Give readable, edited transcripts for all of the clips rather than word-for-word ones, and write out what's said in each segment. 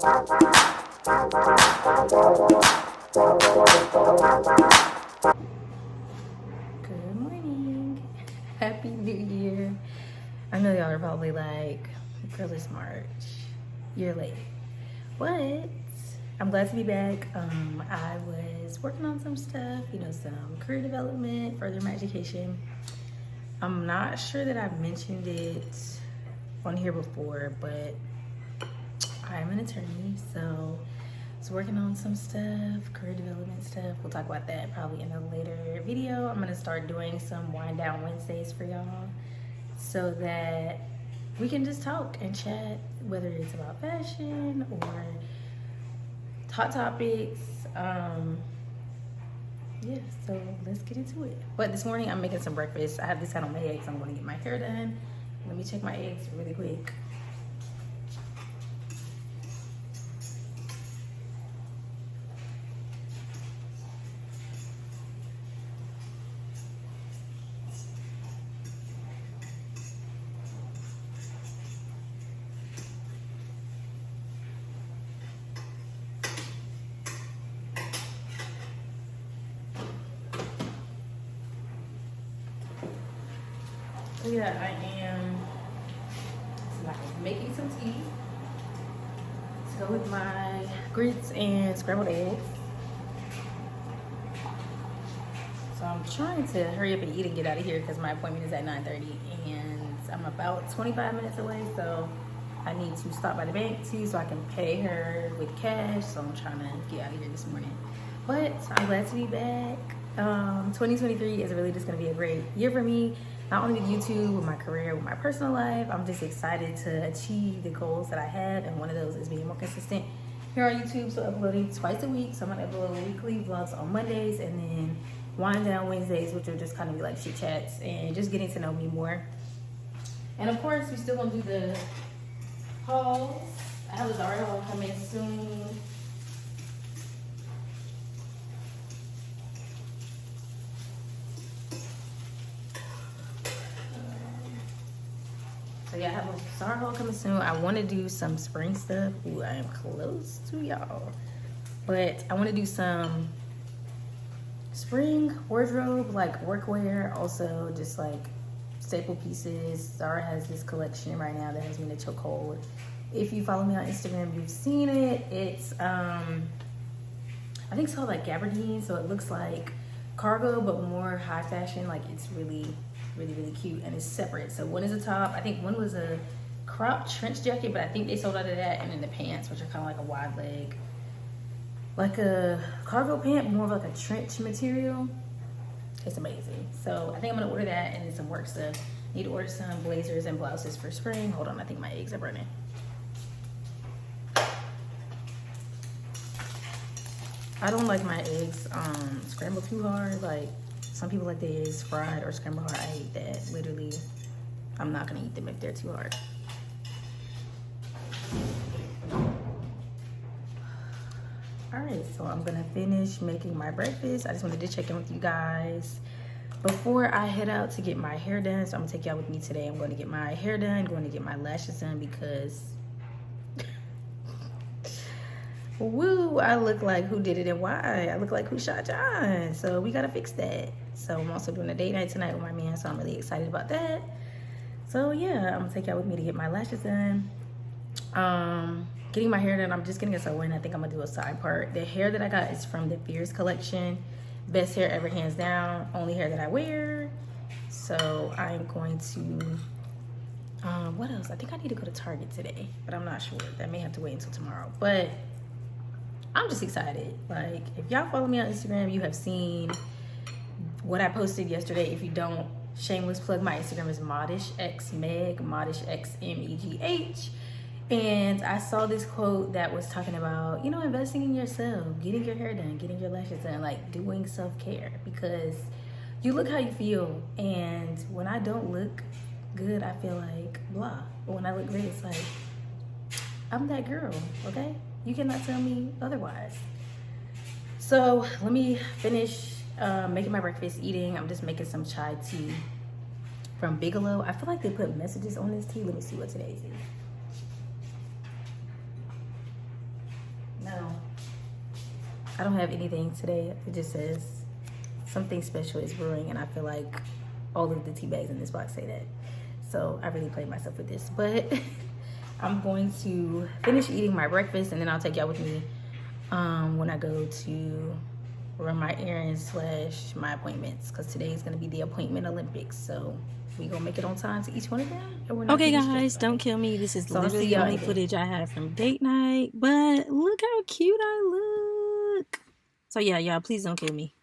Good morning. Happy New Year. I know y'all are probably like, girl, it's March. You're late. But I'm glad to be back. I was working on some stuff, some career development, further my education. I'm not sure that I've mentioned it on here before, but I'm an attorney, so I was working on some stuff, career development stuff. We'll talk about that probably in a later video. I'm gonna start doing some wind down Wednesdays for y'all so that we can just talk and chat, whether it's about fashion or hot topics. Yeah, so let's get into it. But this morning I'm making some breakfast. I have this on Megh, so I'm gonna get my hair done. Let me check my eggs really quick. So yeah, I am making some tea to go with my grits and scrambled eggs. So I'm trying to hurry up and eat and get out of here because my appointment is at 9:30 and I'm about 25 minutes away. So I need to stop by the bank too so I can pay her with cash. So I'm trying to get out of here this morning. But I'm glad to be back. 2023 is really just going to be a great year for me. Not only with YouTube, with my career, with my personal life. I'm just excited to achieve the goals that I have. And one of those is being more consistent here on YouTube. So uploading twice a week. So I'm going to upload weekly vlogs on Mondays and then wind down Wednesdays, which will just kind of be like chit chats and just getting to know me more. And of course, we still going to do the hauls. I have a Zara haul coming soon. So yeah, I have a Zara haul coming soon. I want to do some spring stuff. Ooh, I am close to y'all. But I want to do some spring wardrobe, like workwear, also just like staple pieces. Zara has this collection right now that has me in a chokehold. If you follow me on Instagram, you've seen it. It's I think it's called like gabardine, so it looks like cargo but more high fashion. Like it's really cute, and it's separate. So one is a top, I think one was a crop trench jacket, but I think they sold out of that, and then the pants, which are kind of like a wide leg, like a cargo pant, more of like a trench material. It's amazing. So I think I'm gonna order that, and then some work stuff. Need to order some blazers and blouses for spring. Hold on, I think my eggs are burning. I don't like my eggs scrambled too hard. Like some people like their eggs fried or scrambled hard. I hate that. Literally, I'm not gonna eat them if they're too hard. All right, so I'm gonna finish making my breakfast. I just wanted to check in with you guys before I head out to get my hair done. So I'm gonna take y'all with me today. I'm going to get my hair done, going to get my lashes done because woo, I look like who did it and why. I look like who shot John. So we gotta fix that. So I'm also doing a date night tonight with my man, so I'm really excited about that. So yeah, I'm gonna take y'all with me to get my lashes done. Getting my hair done, I'm just getting a sew in. I think I'm gonna do a side part. The hair that I got is from the Fierce collection. Best hair ever, hands down. Only hair that I wear. So I'm going to, what else? I think I need to go to Target today, but I'm not sure. That may have to wait until tomorrow. But I'm just excited. Like, if y'all follow me on Instagram, you have seen what I posted yesterday. If you don't, shameless plug, my Instagram is modishxmegh, modishxmegh. And I saw this quote that was talking about, investing in yourself, getting your hair done, getting your lashes done, like doing self-care, because you look how you feel. And when I don't look good, I feel like blah. But when I look good, it's like, I'm that girl, okay? You cannot tell me otherwise. So let me finish making my breakfast, eating. I'm just making some chai tea from Bigelow. I feel like they put messages on this tea. Let me see what today's is. I don't have anything today. It just says something special is brewing, and I feel like all of the tea bags in this box say that. So I really played myself with this, but I'm going to finish eating my breakfast, and then I'll take y'all with me when I go to run my errands / my appointments, because today is going to be the appointment Olympics. So we gonna make it on time to each one of them. Okay, guys, don't kill me. This is literally the only footage I have from date night, but look how cute I look. So yeah, y'all, please don't kill me.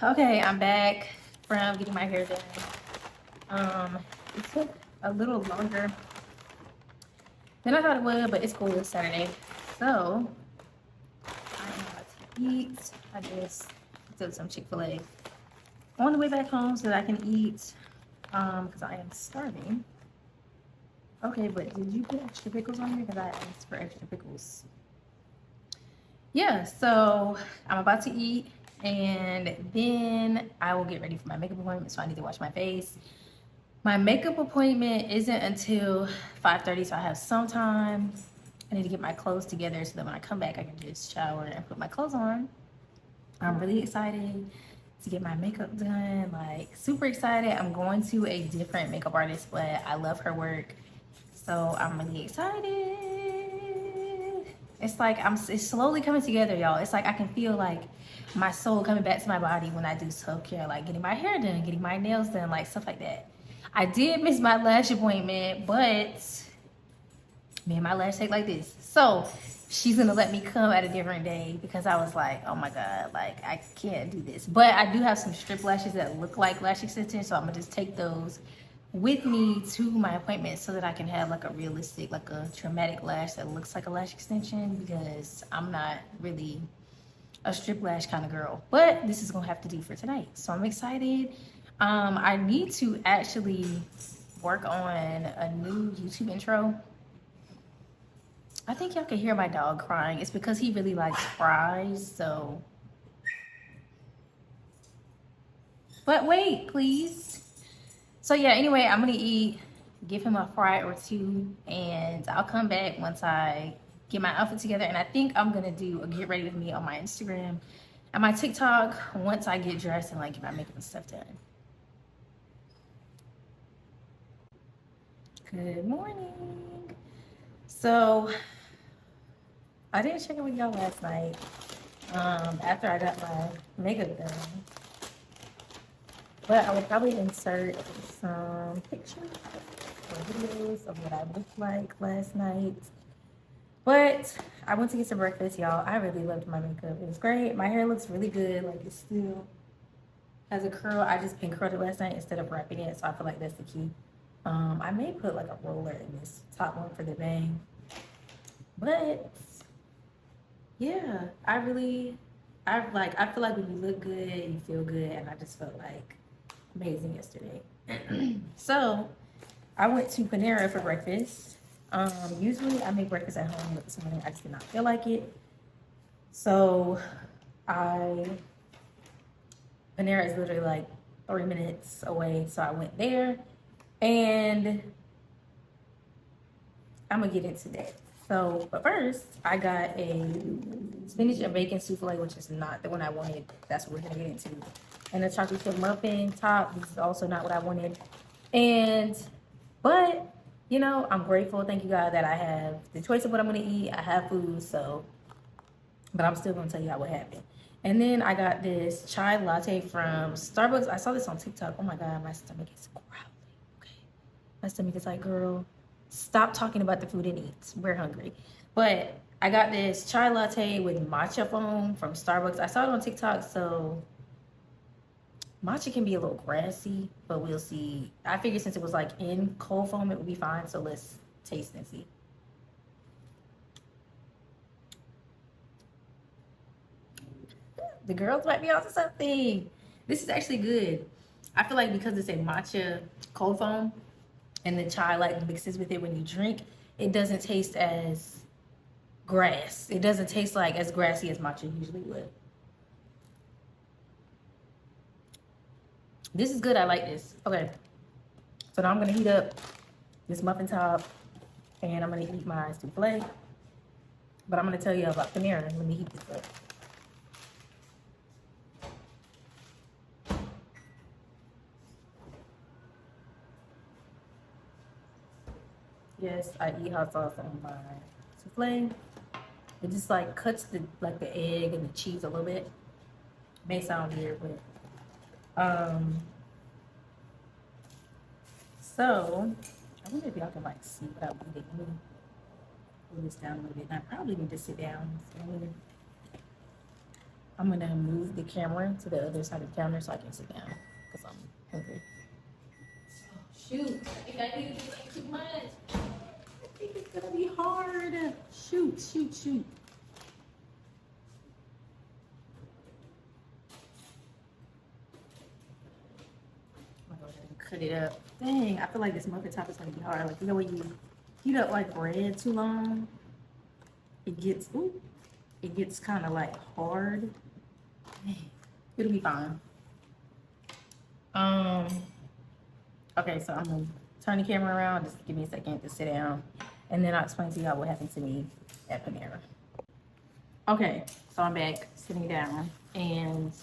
Okay, I'm back from getting my hair done. It took a little longer than I thought it would, but it's cool. It's Saturday, so I am about to eat. I just did some Chick-fil-A on the way back home so that I can eat, because I am starving. Okay, but did you put extra pickles on here? Because I asked for extra pickles. Yeah, so I'm about to eat, and then I will get ready for my makeup appointment, so I need to wash my face. My makeup appointment isn't until 5:30, so I have some time. I need to get my clothes together so that when I come back, I can just shower and put my clothes on. I'm really excited to get my makeup done, like super excited. I'm going to a different makeup artist, but I love her work, so I'm really excited. It's like it's slowly coming together, y'all. It's like I can feel like my soul coming back to my body when I do self-care, like getting my hair done, getting my nails done, like stuff like that. I did miss my lash appointment, but man, my lash take like this. So she's gonna let me come at a different day, because I was like, oh my god, like I can't do this. But I do have some strip lashes that look like lash extensions, so I'm gonna just take those with me to my appointment so that I can have like a realistic, like a traumatic lash that looks like a lash extension, because I'm not really a strip lash kind of girl. But this is gonna have to do for tonight, so I'm excited. I need to actually work on a new YouTube intro. I think y'all can hear my dog crying. It's because he really likes fries, so. But wait, please. So yeah, anyway, I'm gonna eat, give him a fry or two, and I'll come back once I get my outfit together. And I think I'm gonna do a get ready with me on my Instagram and my TikTok once I get dressed and like get my makeup and stuff done. Good morning. So I didn't check in with y'all last night after I got my makeup done, but I will probably insert some pictures or videos of what I looked like last night. But I went to get some breakfast, y'all. I really loved my makeup. It was great. My hair looks really good. Like, it still has a curl. I just pin curled it last night instead of wrapping it, so I feel like that's the key. I may put like a roller in this top one for the bang, but yeah, I feel like when you look good, you feel good, and I just felt like amazing yesterday. So I went to Panera for breakfast. Usually I make breakfast at home, but this morning I just did not feel like it. So Panera is literally like 3 minutes away, so I went there, and I'm gonna get into that. So, but first, I got a spinach and bacon souffle, which is not the one I wanted. That's what we're gonna get into. And a chocolate chip muffin top. This is also not what I wanted. But you know, I'm grateful. Thank you, God, that I have the choice of what I'm gonna eat. I have food, so. But I'm still gonna tell y'all what happened. And then I got this chai latte from Starbucks. I saw this on TikTok. Oh my God, my stomach is growling. Okay, my stomach is like, girl, stop talking about the food and eat. We're hungry. But I got this chai latte with matcha foam from Starbucks. I saw it on TikTok, so matcha can be a little grassy, but we'll see. I figured since it was like in cold foam, it would be fine. So let's taste and see. The girls might be onto something. This is actually good. I feel like because it's a matcha cold foam and the chai like mixes with it when you drink, it doesn't taste as grass. It doesn't taste like as grassy as matcha usually would. This is good. I like this. Okay. So now I'm going to heat up this muffin top. And I'm going to eat my souffle. But I'm going to tell you about Panera. Let me heat this up. Yes, I eat hot sauce on my souffle. It just like cuts the egg and the cheese a little bit. May sound weird, but so I wonder if y'all can like see without eating. Let me pull this down a little bit. And I probably need to sit down. So I'm gonna move the camera to the other side of the counter so I can sit down because I'm hungry. Oh, shoot, I think I need to do like too much. I think it's gonna be hard. Shoot. I'm gonna go ahead and cut it up. Dang, I feel like this muffin top is gonna be hard. Like, you know when you heat up like bread too long, it gets kind of like hard. Dang, it'll be fine. Okay, so I'm gonna turn the camera around. Just give me a second to sit down, and then I'll explain to y'all what happened to me at Panera. Okay, so I'm back sitting down, and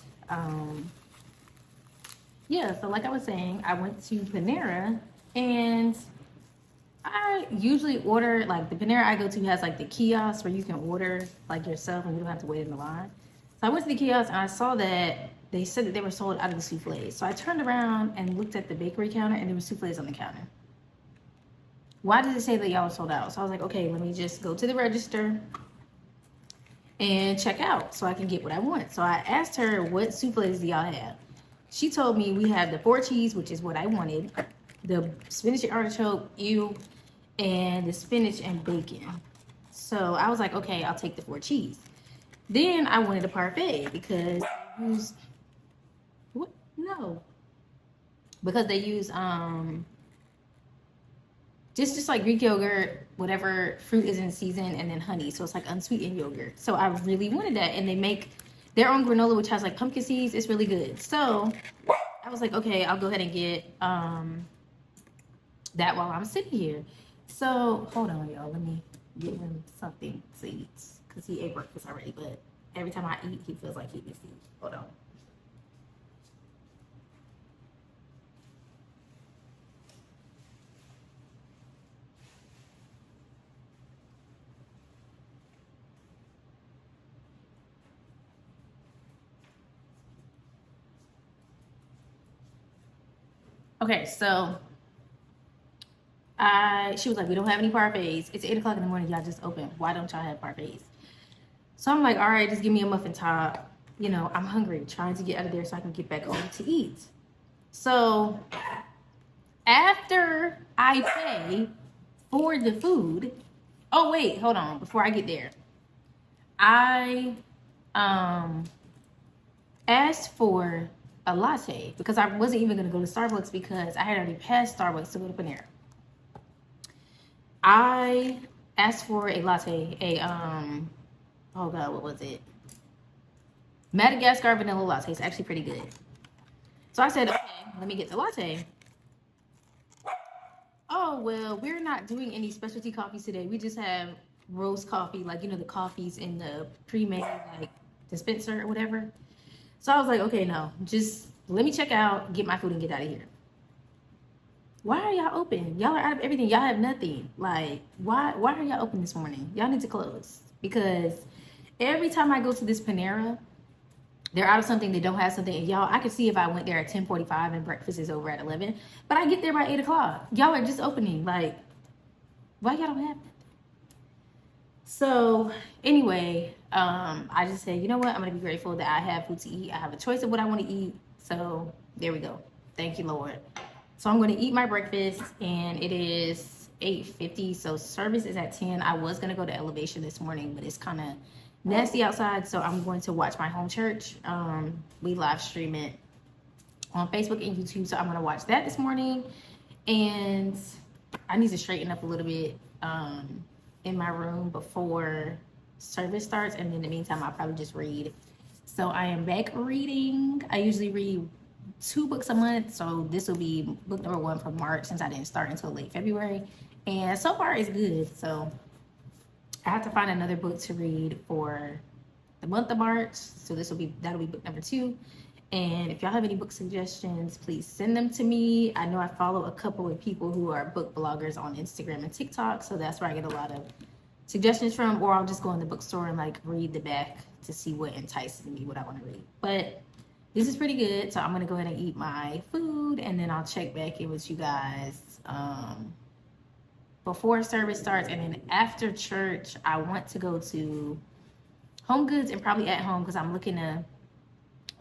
yeah, so like I was saying, I went to Panera, and I usually order, like the Panera I go to has like the kiosk where you can order like yourself and you don't have to wait in the line. So I went to the kiosk and I saw that they said that they were sold out of the souffles. So I turned around and looked at the bakery counter and there were souffles on the counter. Why did it say that y'all were sold out? So I was like, okay, let me just go to the register and check out so I can get what I want. So I asked her, what souffles do y'all have? She told me we have the 4 cheese, which is what I wanted, the spinach and artichoke, and the spinach and bacon. So I was like, okay, I'll take the 4 cheese. Then I wanted a parfait because they use, what? No. Because they use just like Greek yogurt, whatever fruit is in season, and then honey. So it's like unsweetened yogurt. So I really wanted that. And they make their own granola, which has like pumpkin seeds. It's really good. So I was like, okay, I'll go ahead and get that while I'm sitting here. So hold on, y'all. Let me get him something to eat because he ate breakfast already. But every time I eat, he feels like he needs to eat. Hold on. Okay, so she was like, we don't have any parfaits. It's 8 o'clock in the morning. Y'all just open. Why don't y'all have parfaits? So I'm like, all right, just give me a muffin top. You know, I'm hungry, trying to get out of there so I can get back home to eat. So after I pay for the food, oh wait, hold on. Before I get there, I asked for a latte because I wasn't even going to go to Starbucks because I had already passed Starbucks to go to Panera. I asked for a latte, oh god, what was it? Madagascar vanilla latte. It's actually pretty good. So I said, okay, let me get the latte. Oh, well, we're not doing any specialty coffees today. We just have roast coffee, like, you know, the coffees in the pre-made, like, dispenser or whatever. So I was like, okay, no, just let me check out, get my food, and get out of here. Why are y'all open? Y'all are out of everything. Y'all have nothing. Like, why are y'all open this morning? Y'all need to close. Because every time I go to this Panera, they're out of something, they don't have something. And y'all, I could see if I went there at 10:45 and breakfast is over at 11. But I get there by 8 o'clock. Y'all are just opening. Like, why y'all don't have that? So anyway, I just said, you know what? I'm going to be grateful that I have food to eat. I have a choice of what I want to eat. So there we go. Thank you, Lord. So I'm going to eat my breakfast, and it is 8:50. So service is at 10. I was going to go to Elevation this morning, but it's kind of nasty outside. So I'm going to watch my home church. We live stream it on Facebook and YouTube. So I'm going to watch that this morning. And I need to straighten up a little bit in my room before service starts. And in the meantime, I'll probably just read. So I am back reading. I usually read 2 books a month. So this will be book number 1 for March since I didn't start until late February. And so far it's good. So I have to find another book to read for the month of March. So that'll be book number 2. And if y'all have any book suggestions, please send them to me. I know I follow a couple of people who are book bloggers on Instagram and TikTok. So that's where I get a lot of suggestions from, or I'll just go in the bookstore and like read the back to see what entices me, what I want to read. But this is pretty good. So I'm going to go ahead and eat my food, and then I'll check back in with you guys before service starts. And then after church, I want to go to Home Goods and probably at home because I'm looking to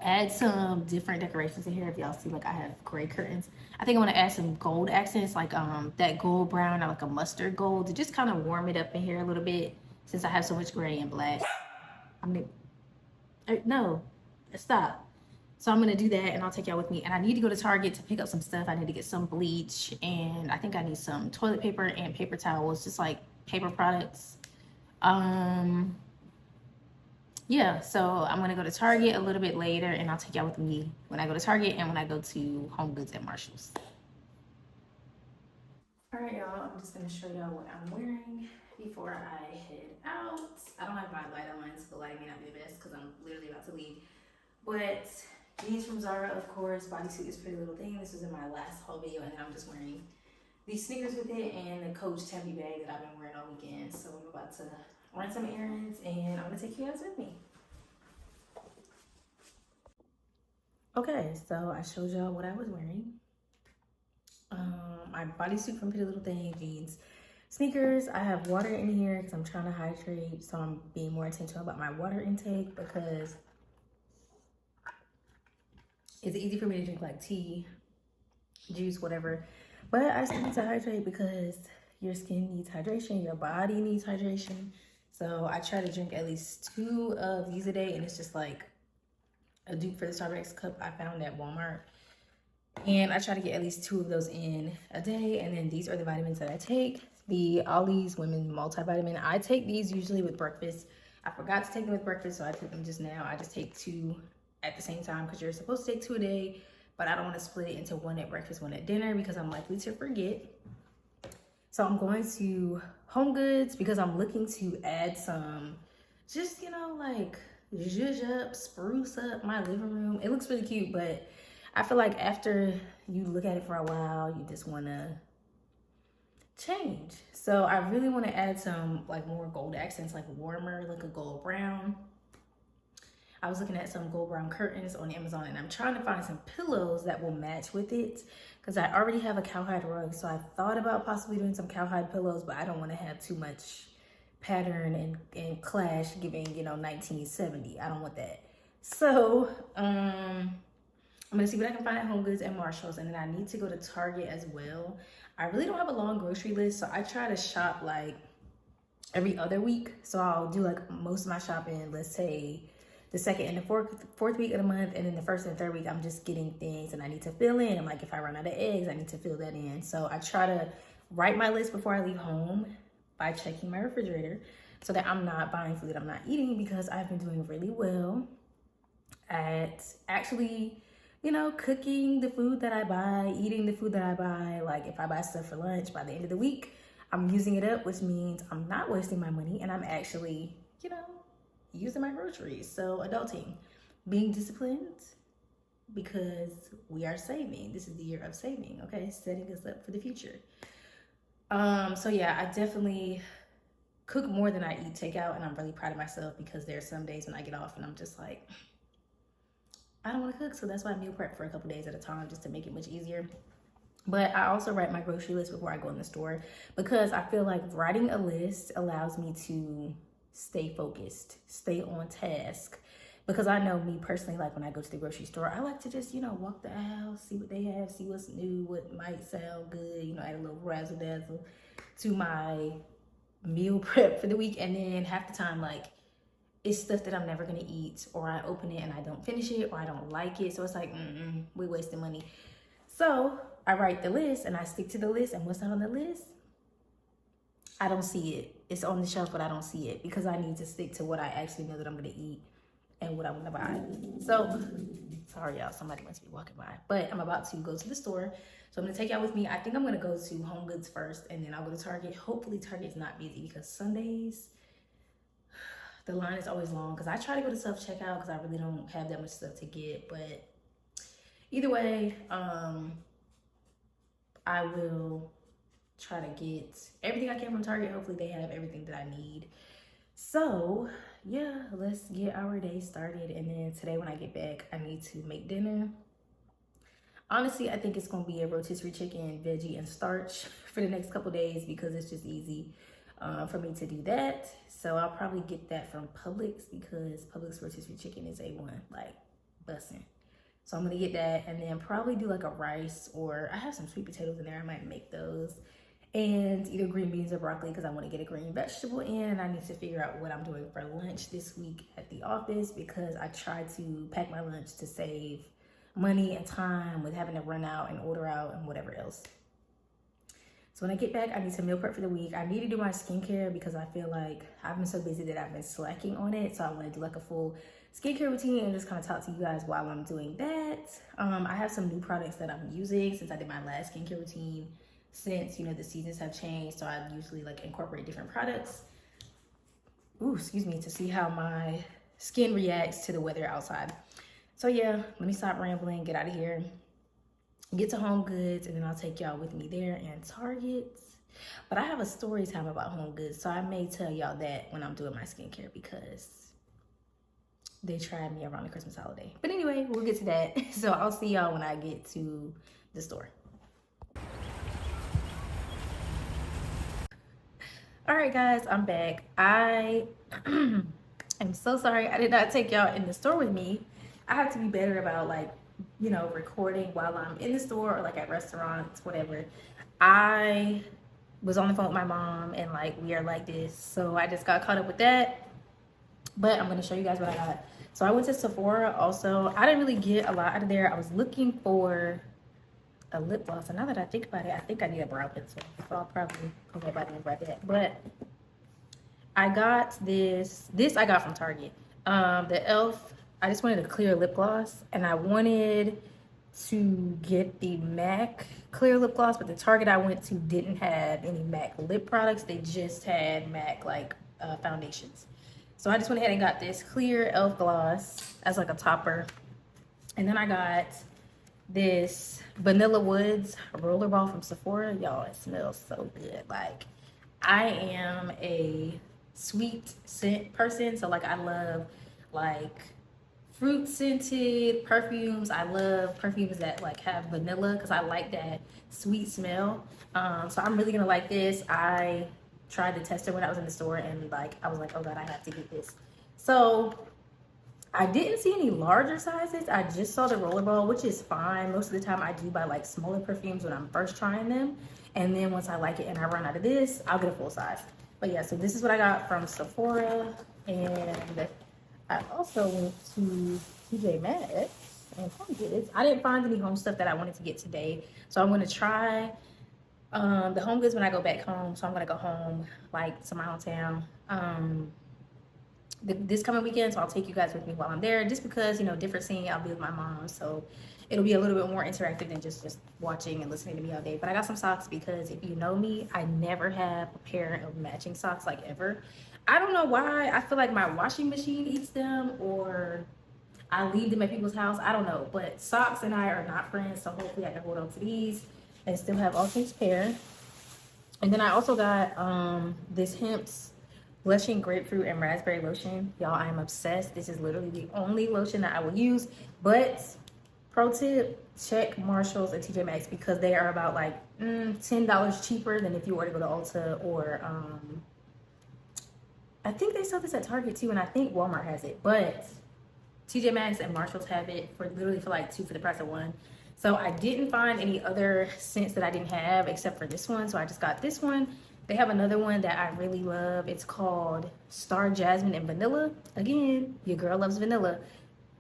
add some different decorations in here. If y'all see, like I have gray curtains. I think I want to add some gold accents, like that gold brown or like a mustard gold, to just kind of warm it up in here a little bit since I have so much gray and black. No, stop. So I'm gonna do that, and I'll take y'all with me. And I need to go to Target to pick up some stuff. I need to get some bleach, and I think I need some toilet paper and paper towels, just like paper products. Yeah, so I'm gonna go to Target a little bit later, and I'll take y'all with me when I go to Target and when I go to Home Goods and Marshalls. All right, y'all, I'm just gonna show y'all what I'm wearing before I head out. I don't have my light on, so the light may not be the best because I'm literally about to leave. But jeans from Zara, of course, bodysuit is Pretty Little Thing. This was in my last haul video, and then I'm just wearing these sneakers with it and the Coach Tabby bag that I've been wearing all weekend. So I'm about to run some errands, and I'm gonna take you guys with me. Okay, so I showed y'all what I was wearing. My bodysuit from Pretty Little Thing, jeans, sneakers. I have water in here because I'm trying to hydrate, so I'm being more intentional about my water intake because it's easy for me to drink like tea, juice, whatever, but I still need to hydrate because your skin needs hydration, your body needs hydration. So I try to drink at least 2 of these a day, and it's just like a dupe for the Starbucks cup I found at Walmart. And I try to get at least 2 of those in a day. And then these are the vitamins that I take. The Ollie's Women Multivitamin. I take these usually with breakfast. I forgot to take them with breakfast, so I took them just now. I just take 2 at the same time because you're supposed to take 2 a day, but I don't want to split it into 1 at breakfast, 1 at dinner because I'm likely to forget. So I'm going to Home Goods because I'm looking to add some, just, you know, like zhuzh up, spruce up my living room. It looks really cute, but I feel like after you look at it for a while, you just want to change. So I really want to add some like more gold accents, like warmer, like a gold brown. I was looking at some gold brown curtains on Amazon, and I'm trying to find some pillows that will match with it because I already have a cowhide rug. So I thought about possibly doing some cowhide pillows, but I don't want to have too much pattern and clash giving, you know, 1970. I don't want that. So I'm gonna see what I can find at Home Goods and Marshalls, and then I need to go to Target as well. I really don't have a long grocery list, so I try to shop like every other week. So I'll do like most of my shopping, let's say the 2nd and the 4th week of the month, and then the 1st and 3rd week I'm just getting things and I need to fill in. Like if I run out of eggs, I need to fill that in. So I try to write my list before I leave home by checking my refrigerator so that I'm not buying food I'm not eating, because I've been doing really well at actually, you know, cooking the food that I buy, eating the food that I buy. Like if I buy stuff for lunch, by the end of the week, I'm using it up, which means I'm not wasting my money and I'm actually, you know, using my groceries. So adulting, being disciplined, because we are saving. This is the year of saving, okay? Setting us up for the future. So yeah, I definitely cook more than I eat takeout, and I'm really proud of myself because there are some days when I get off and I'm just like, I don't want to cook. So that's why I meal prep for a couple days at a time just to make it much easier. But I also write my grocery list before I go in the store because I feel like writing a list allows me to stay focused, stay on task. Because I know me personally, like when I go to the grocery store, I like to just, you know, walk the aisle, see what they have, see what's new, what might sound good, you know, add a little razzle dazzle to my meal prep for the week. And then half the time, like, it's stuff that I'm never gonna eat, or I open it and I don't finish it, or I don't like it. So it's like, we're wasting money. So I write the list and I stick to the list, and what's not on the list, I don't see it. It's on the shelf, but I don't see it because I need to stick to what I actually know that I'm gonna eat and what I want to buy. So, sorry y'all, somebody must be walking by. But I'm about to go to the store. So I'm gonna take y'all with me. I think I'm gonna go to Home Goods first and then I'll go to Target. Hopefully Target's not busy because Sundays, the line is always long because I try to go to self-checkout because I really don't have that much stuff to get. But either way, I will try to get everything I can from Target. Hopefully they have everything that I need. So yeah, let's get our day started. And then today when I get back, I need to make dinner. Honestly, I think it's gonna be a rotisserie chicken, veggie, and starch for the next couple days because it's just easy for me to do that. So I'll probably get that from Publix because Publix rotisserie chicken is A1, like bussin'. So I'm gonna get that and then probably do like a rice, or I have some sweet potatoes in there. I might make those, and either green beans or broccoli because I want to get a green vegetable in. And I need to figure out what I'm doing for lunch this week at the office because I try to pack my lunch to save money and time with having to run out and order out and whatever else. So when I get back, I need to meal prep for the week. I need to do my skincare because I feel like I've been so busy that I've been slacking on it. So I want to do like a full skincare routine and just kind of talk to you guys while I'm doing that. I have some new products that I'm using since I did my last skincare routine. Since, you know, the seasons have changed, so I usually like incorporate different products. Ooh, excuse me, to see how my skin reacts to the weather outside. So yeah, let me stop rambling, get out of here, get to Home Goods, and then I'll take y'all with me there and Target. But I have a story time about Home Goods, so I may tell y'all that when I'm doing my skincare because they tried me around the Christmas holiday. But anyway, we'll get to that. So I'll see y'all when I get to the store. All right, guys, I'm back. I am so sorry I did not take y'all in the store with me. I have to be better about, like, you know, recording while I'm in the store or like at restaurants, whatever. I was on the phone with my mom and like we are like this, so I just got caught up with that. But I'm gonna show you guys what I got. So I went to Sephora also. I didn't really get a lot out of there. I was looking for a lip gloss, and now that I think about it, I think I need a brow pencil, so I'll probably go back and grab that. But I got this I got from Target, the elf. I just wanted a clear lip gloss, and I wanted to get the MAC clear lip gloss, but the Target I went to didn't have any MAC lip products. They just had MAC like foundations. So I just went ahead and got this clear elf gloss as like a topper, and then I got this Vanilla Woods rollerball from Sephora. Y'all, it smells so good. Like, I am a sweet scent person, so like I love like fruit scented perfumes. I love perfumes that like have vanilla because I like that sweet smell. So I'm really gonna like this. I tried to test it when I was in the store and like I was like, oh god, I have to get this. So I didn't see any larger sizes. I just saw the rollerball, which is fine. Most of the time I do buy like smaller perfumes when I'm first trying them. And then once I like it and I run out of this, I'll get a full size. But yeah, so this is what I got from Sephora. And I also went to TJ Maxx and Home Goods. I didn't find any home stuff that I wanted to get today. So I'm going to try the Home Goods when I go back home. So I'm going to go home like to my hometown this coming weekend. So I'll take you guys with me while I'm there, just because, you know, different scene. I'll be with my mom, so it'll be a little bit more interactive than just watching and listening to me all day. But I got some socks because if you know me, I never have a pair of matching socks, like ever. I don't know why. I feel like my washing machine eats them, or I leave them at people's house. I don't know, but socks and I are not friends, so hopefully I can hold on to these and still have all 6 pair. And then I also got this Hemp's blushing grapefruit and raspberry lotion. Y'all, I am obsessed. This is literally the only lotion that I will use. But pro tip, check Marshalls and TJ Maxx because they are about like $10 cheaper than if you were to go to Ulta, or I think they sell this at Target too, and I think Walmart has it. But TJ Maxx and Marshalls have it for literally for like 2 for the price of 1. So I didn't find any other scents that I didn't have except for this one. So I just got this one. They have another one that I really love. It's called Star Jasmine and Vanilla. Again, your girl loves vanilla.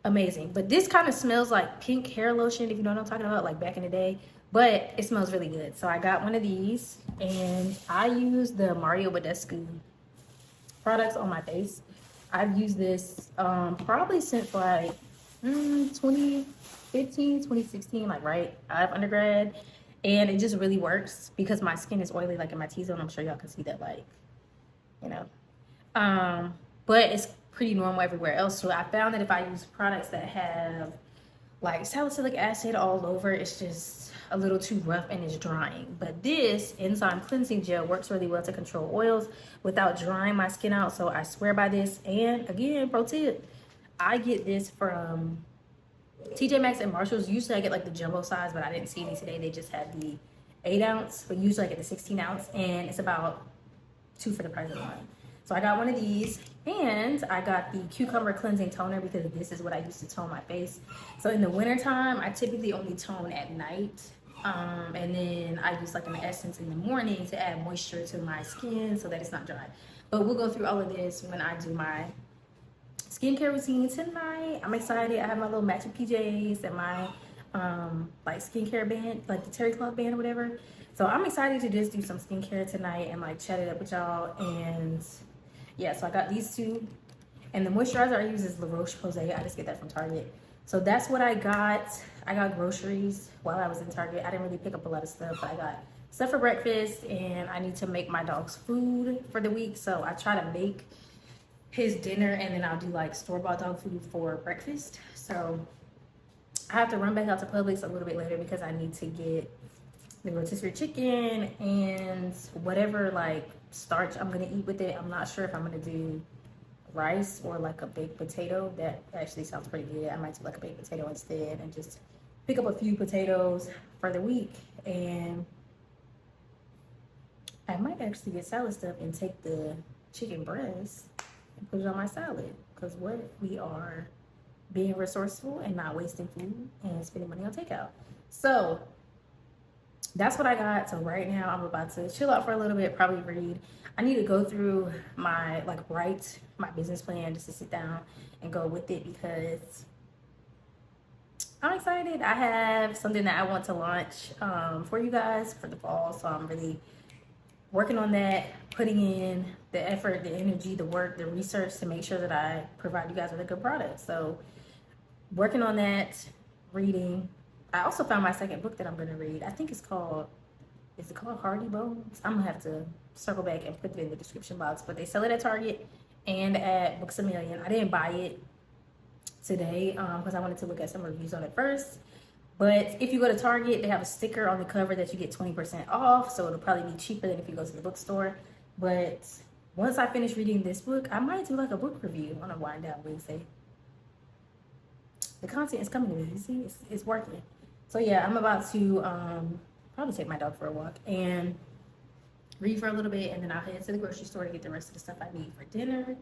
Amazing. But this kind of smells like pink hair lotion, if you know what I'm talking about, like back in the day. But it smells really good. So I got one of these, and I use the Mario Badescu products on my face. I've used this probably since like 2015, 2016, like right out of undergrad. And it just really works because my skin is oily, like in my T-zone. I'm sure y'all can see that, like, you know. But it's pretty normal everywhere else. So I found that if I use products that have like salicylic acid all over, it's just a little too rough and it's drying. But this enzyme cleansing gel works really well to control oils without drying my skin out. So I swear by this. And again, pro tip, I get this from TJ Maxx and Marshalls. Usually I get like the jumbo size, but I didn't see any today. They just had the 8-ounce, but usually I get the 16-ounce, and it's about 2 for the price of 1. So I got one of these, and I got the cucumber cleansing toner because this is what I use to tone my face. So in the wintertime, I typically only tone at night. And then I use like an essence in the morning to add moisture to my skin so that it's not dry. But we'll go through all of this when I do my skincare routine tonight. I'm excited. I have my little matching PJs and my like skincare band, like the Terry Club band or whatever. So I'm excited to just do some skincare tonight and like chat it up with y'all. And yeah, so I got these two. And the moisturizer I use is La Roche-Posay. I just get that from Target. So that's what I got. I got groceries while I was in Target. I didn't really pick up a lot of stuff, but I got stuff for breakfast, and I need to make my dog's food for the week. So I try to make his dinner, and then I'll do like store-bought dog food for breakfast. So I have to run back out to Publix a little bit later because I need to get the rotisserie chicken and whatever like starch I'm gonna eat with it. I'm not sure if I'm gonna do rice or like a baked potato. That actually sounds pretty good. I might do like a baked potato instead and just pick up a few potatoes for the week. And I might actually get salad stuff and take the chicken breast and put it on my salad, because what we are being resourceful and not wasting food and spending money on takeout. So that's what I got. So right now I'm about to chill out for a little bit, probably read. I need to go through my, like, write my business plan just to sit down and go with it because I'm excited. I have something that I want to launch for you guys for the fall. So I'm really working on that, putting in the effort, the energy, the work, the research to make sure that I provide you guys with a good product. So working on that, reading. I also found my second book that I'm going to read. I think it's called, is it called Hardy Bones? I'm going to have to circle back and put it in the description box. But they sell it at Target and at Books A Million. I didn't buy it today because I wanted to look at some reviews on it first. But if you go to Target, they have a sticker on the cover that you get 20% off. So it'll probably be cheaper than if you go to the bookstore. But once I finish reading this book, I might do like a book review on a Wind Down Wednesday. The content is coming to me. You see, it's working. So yeah, I'm about to probably take my dog for a walk and read for a little bit, and then I'll head to the grocery store to get the rest of the stuff I need for dinner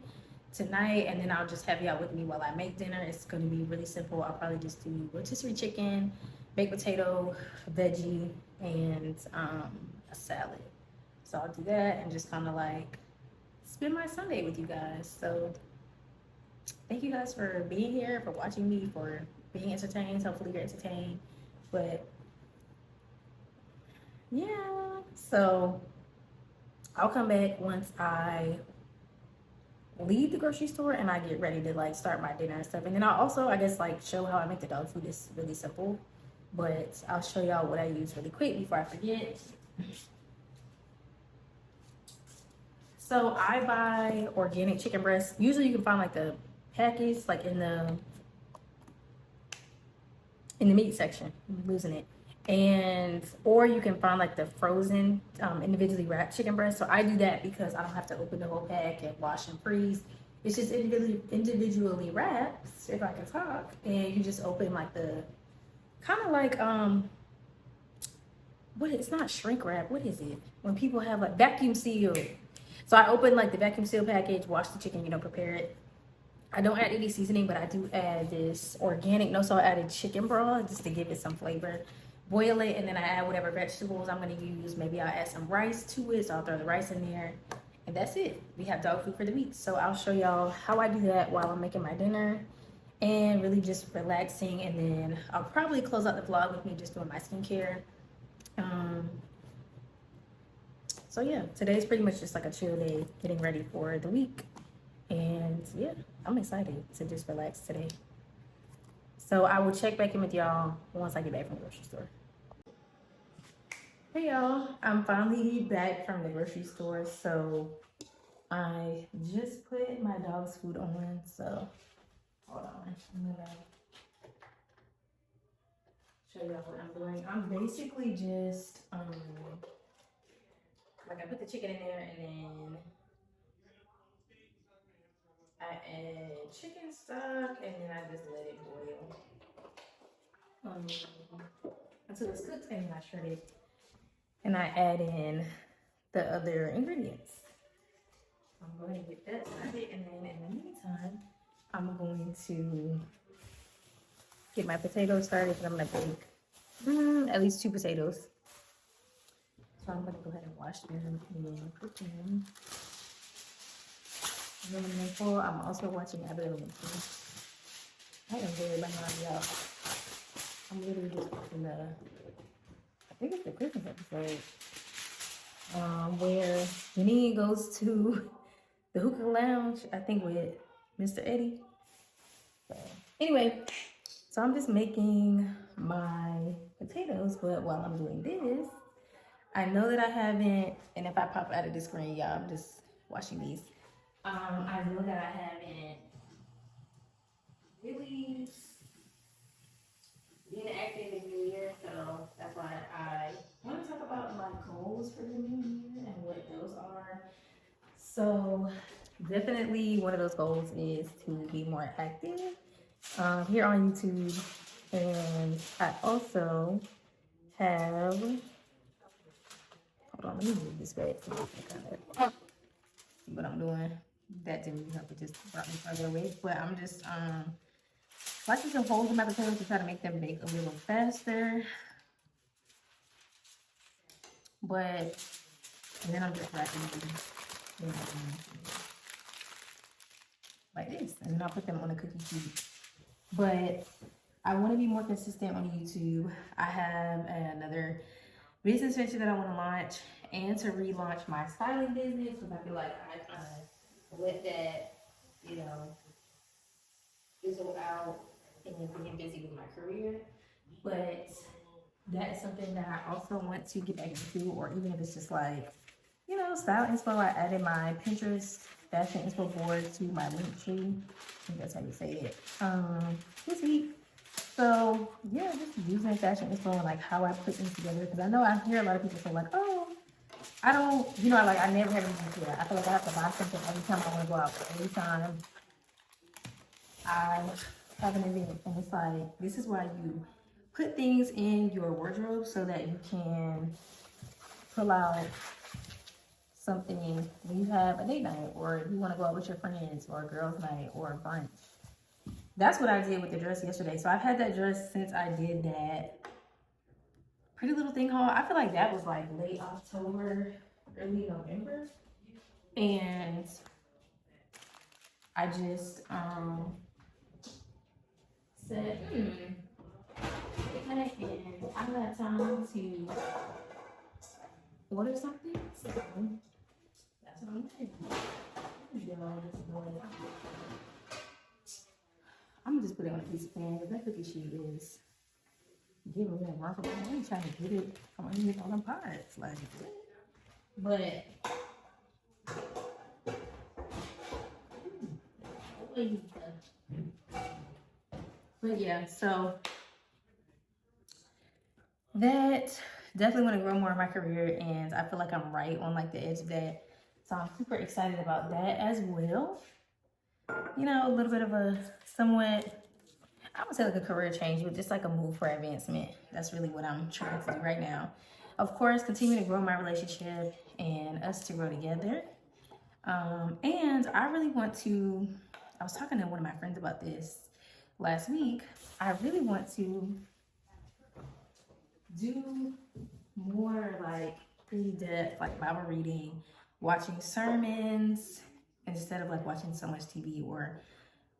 tonight, and then I'll just have y'all with me while I make dinner. It's going to be really simple. I'll probably just do rotisserie chicken, baked potato, veggie, and a salad. So I'll do that and just kind of like spend my Sunday with you guys. So thank you guys for being here, for watching me, for being entertained. Hopefully you're entertained. But yeah, so I'll come back once I leave the grocery store and I get ready to like start my dinner and stuff. And then I'll also, I guess, like show how I make the dog food. It's really simple, but I'll show y'all what I use really quick before I forget. So I buy organic chicken breast. Usually you can find like the package like in the meat section. I'm losing it. And or you can find like the frozen individually wrapped chicken breast. So I do that because I don't have to open the whole pack and wash and freeze. It's just individually wrapped, if I can talk, and you just open like the kind of like what, it's not shrink wrap, what is it when people have like vacuum seal. So I open like the vacuum seal package, wash the chicken, prepare it. I don't add any seasoning, but I do add this organic no salt added chicken broth just to give it some flavor. Boil it, and then I add whatever vegetables I'm going to use. Maybe I'll add some rice to it, so I'll throw the rice in there. And that's it. We have dog food for the week. So I'll show y'all how I do that while I'm making my dinner and really just relaxing. And then I'll probably close out the vlog with me just doing my skincare. So yeah, today's pretty much just like a chill day, getting ready for the week. And yeah, I'm excited to just relax today. So I will check back in with y'all once I get back from the grocery store. Hey y'all, I'm finally back from the grocery store. So I just put my dog's food on. So hold on, I'm gonna show y'all what I'm doing. I'm basically just like I put the chicken in there and then I add chicken stock and then I just let it boil until it's cooked and then I shred it and I add in the other ingredients. I'm going to get that started and then in the meantime, I'm going to get my potatoes started and I'm going to bake at least 2 potatoes. So I'm going to go ahead and wash them and cook them. I'm also watching Abbott Elementary. I am very behind, y'all. I'm literally just watching I think it's the Christmas episode, where Janine goes to the hookah lounge, I think with Mr. Eddie. So, anyway, so I'm just making my potatoes, but while I'm doing this, I know that I haven't, and if I pop out of the screen, y'all, I'm just watching these. I know that I haven't really been active in the new year, so that's why I want to talk about my goals for the new year and what those are. So definitely one of those goals is to be more active here on YouTube, and I also have, hold on, let me move this back so you can kind of see what I'm doing. That didn't help, it just brought me further away, but I'm just watching some holes in my potatoes to try to make them bake a little faster. But and then I'm just wrapping them like this, and then I'll put them on a cookie sheet. But I want to be more consistent on YouTube. I have another business venture that I want to launch and to relaunch my styling business because I feel like I kind of let that, you know, fizzle out and then being busy with my career. But that is something that I also want to get back into, or even if it's just like, you know, style inspo. I added my Pinterest fashion inspo board to my link tree. I think that's how you say it. This week. So yeah, just using fashion inspo and like how I put things together. Because I know I hear a lot of people say like, oh, I don't, you know, like I never have anything to it. I feel like I have to buy something every time I want to go out. But every time I have an event, and it's like, this is why you put things in your wardrobe so that you can pull out something when you have a date night, or you want to go out with your friends, or a girls' night, or a brunch. That's what I did with the dress yesterday. So I've had that dress since I did that Pretty Little Thing haul. I feel like that was like late October, early November. And I just said, and I don't have time to order something. So that's what I'm doing. I'm gonna just put it on a piece of pan because that cookie sheet is giving me a run for my money trying to get it from underneath all them pots. Like, but yeah, so that definitely want to grow more in my career, and I feel like I'm right on like the edge of that. So I'm super excited about that as well. You know, a little bit of a somewhat, I would say like a career change, but just like a move for advancement. That's really what I'm trying to do right now. Of course, continue to grow my relationship and us to grow together. And I really want to, I was talking to one of my friends about this last week. I really want to do more like in-depth, like Bible reading, watching sermons, instead of like watching so much TV or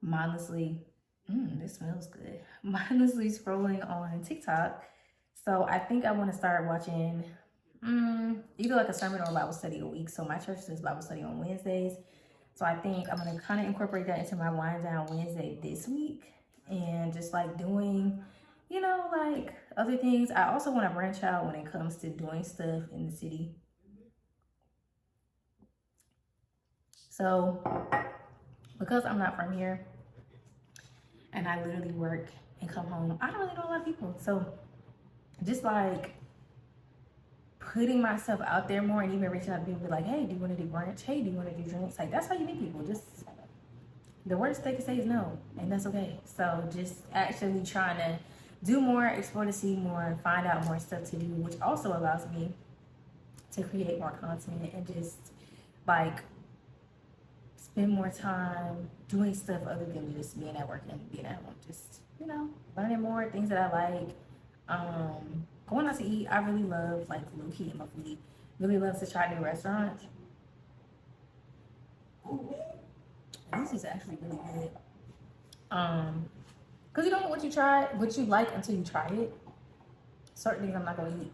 mindlessly, this smells good, mindlessly scrolling on TikTok. So I think I want to start watching either like a sermon or a Bible study a week. So my church does Bible study on Wednesdays. So I think I'm gonna kind of incorporate that into my wind down Wednesday this week, and just like doing, you know, like other things. I also want to branch out when it comes to doing stuff in the city. So because I'm not from here and I literally work and come home, I don't really know a lot of people. So just like putting myself out there more and even reaching out to people, be like, hey, do you want to do brunch? Hey, do you want to do drinks? Like, that's how you meet people. Just the worst they can say is no, and that's okay. So just actually trying to do more, explore to see more, find out more stuff to do, which also allows me to create more content and just like spend more time doing stuff other than just being at work and being at home. Just, you know, learning more things that I like. Going out to eat, I really love, like, low key in my foodie. Really love to try new restaurants. This is actually really good. Cause you don't know what you like until you try it. Certain things I'm not gonna eat,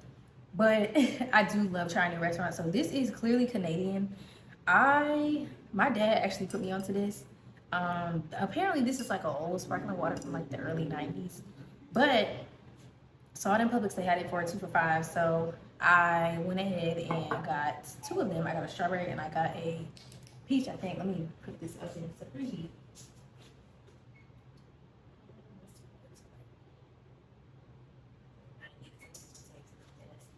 but I do love trying new restaurants. So this is clearly Canadian. My dad actually put me onto this. Apparently this is like an old sparkling water from like the early 90s, but saw it in Publix. They had it for a 2 for $5. So I went ahead and got 2 of them. I got a strawberry and I got a peach, I think. Let me put this up in the preheat.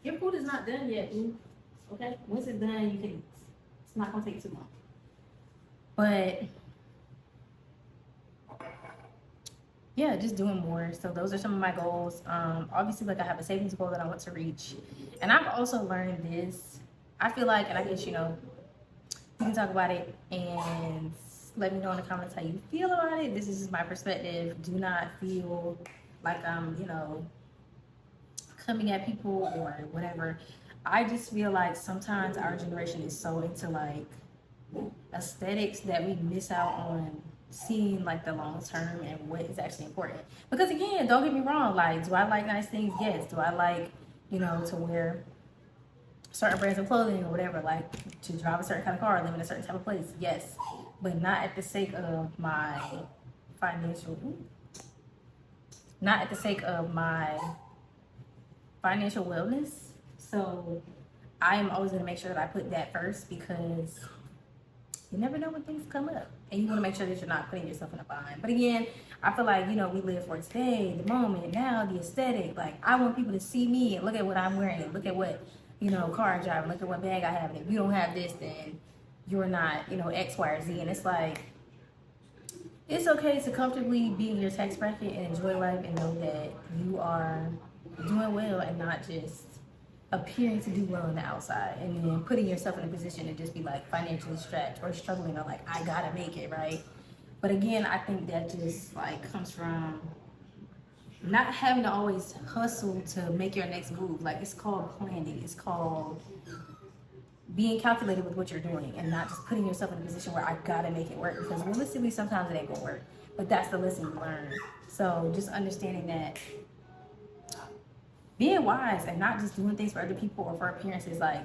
Your food is not done yet, boo. Okay? Once it's done, you can eat. It's not gonna take too long. But yeah, just doing more. So those are some of my goals. Obviously, like I have a savings goal that I want to reach. And I've also learned this. I feel like, and I guess, you know, you can talk about it and let me know in the comments how you feel about it. This is just my perspective. Do not feel like I'm, you know, coming at people or whatever. I just feel like sometimes our generation is so into like aesthetics that we miss out on seeing like the long term and what is actually important. Because again, don't get me wrong, like, do I like nice things? Yes. Do I like, you know, to wear certain brands of clothing or whatever, like to drive a certain kind of car, live in a certain type of place? Yes. But not at the sake of my financial wellness. So I am always going to make sure that I put that first, because you never know when things come up, and you want to make sure that you're not putting yourself in a bind. But again, I feel like, you know, we live for today, the moment, now, the aesthetic. Like, I want people to see me and look at what I'm wearing, look at what, you know, car I'm driving, look at what bag I have. And if you don't have this, then you're not, you know, X, Y, or Z. And it's like, it's okay to comfortably be in your tax bracket and enjoy life and know that you are doing well and not just appearing to do well on the outside and then putting yourself in a position to just be like financially strapped or struggling or like, I gotta make it, right? But again, I think that just like comes from not having to always hustle to make your next move. Like, it's called planning. It's called being calculated with what you're doing and not just putting yourself in a position where I gotta make it work, because realistically sometimes it ain't gonna work. But that's the lesson you learn. So just understanding that, being wise and not just doing things for other people or for appearances. Like,